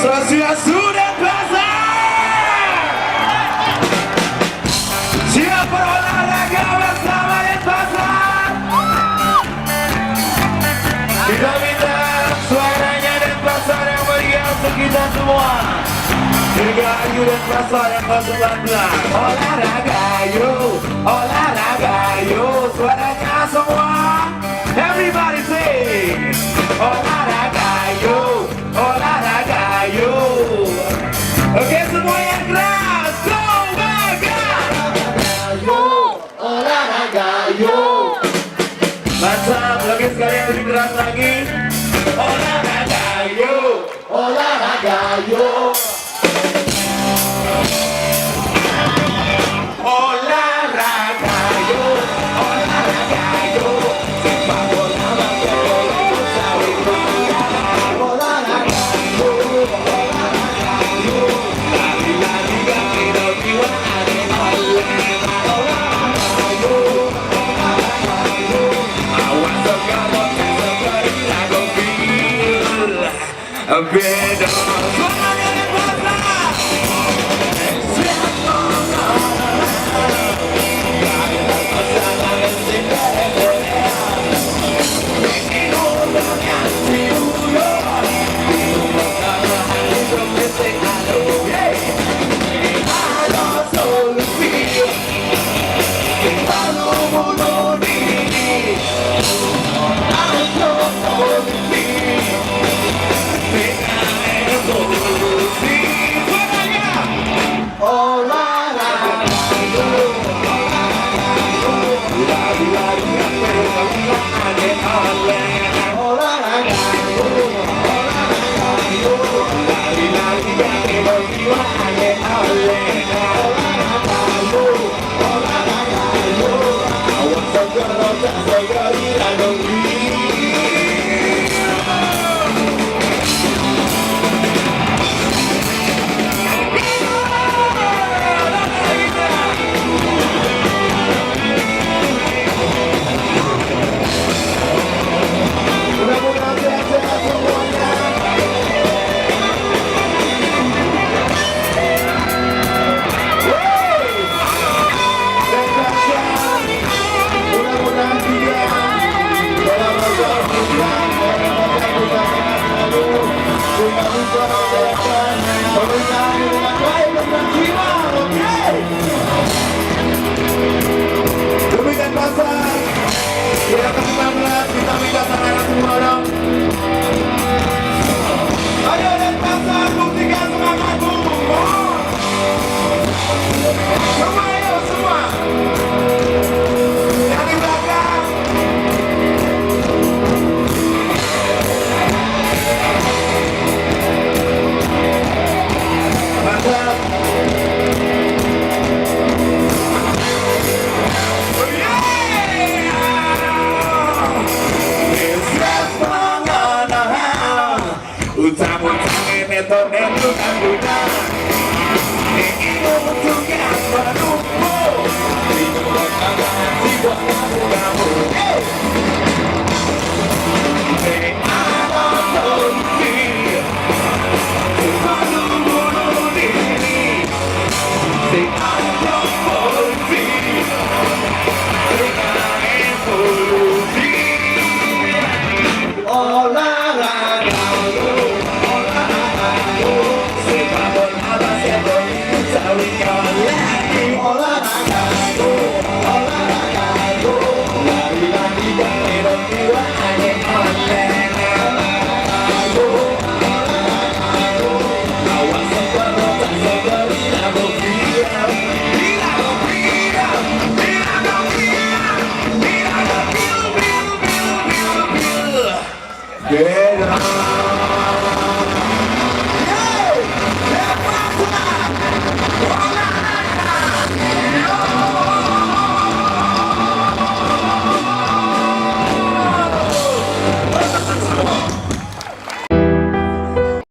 Swastiastu dan Pasar. Siap berolahraga bersama Denpasar. Kita minta suaranya Denpasar yang meriah untuk kita semua. Dirgahayu Denpasar yang ke-19. Olahraga yuk, olahraga yuk, suaranya semua. Everybody sing. Olahraga yuk, olahraga yuk. Oke, semua yang keras, go Baga. Olahraga yuk. Mantap, lagi sekalian lebih keras lagi. Olahraga yuk, Olahraga yuk. olahraga yuk, olahraga yuk. Sepak bola, basket bola, futsal, Olahraga yuk. Olahraga yuk. lari-lari, gaki-gaki, Olahraga yuk. Olahraga yuk. awas sekarang, sekali lagu feel beda. Semuanya Denpasar. Mudah-mudahan sehat-sehat semuanya. Mudah-mudahan juga dalam rangka program kita selalu kita bisa menjalankan pemerintahan dengan baik dan jiwa. Oke. Demi Denpasar, kita ke-19 kita minta semangat semua dong. Ayo Denpasar, buktikan semangatmu. Semua ayo semua. Yang di belakang. Mantap. Oh yeah. Israel penganahan. Utang-utang meto-meto kan guna. Ingin untuk yang menunggu. Hidup berkata, hidup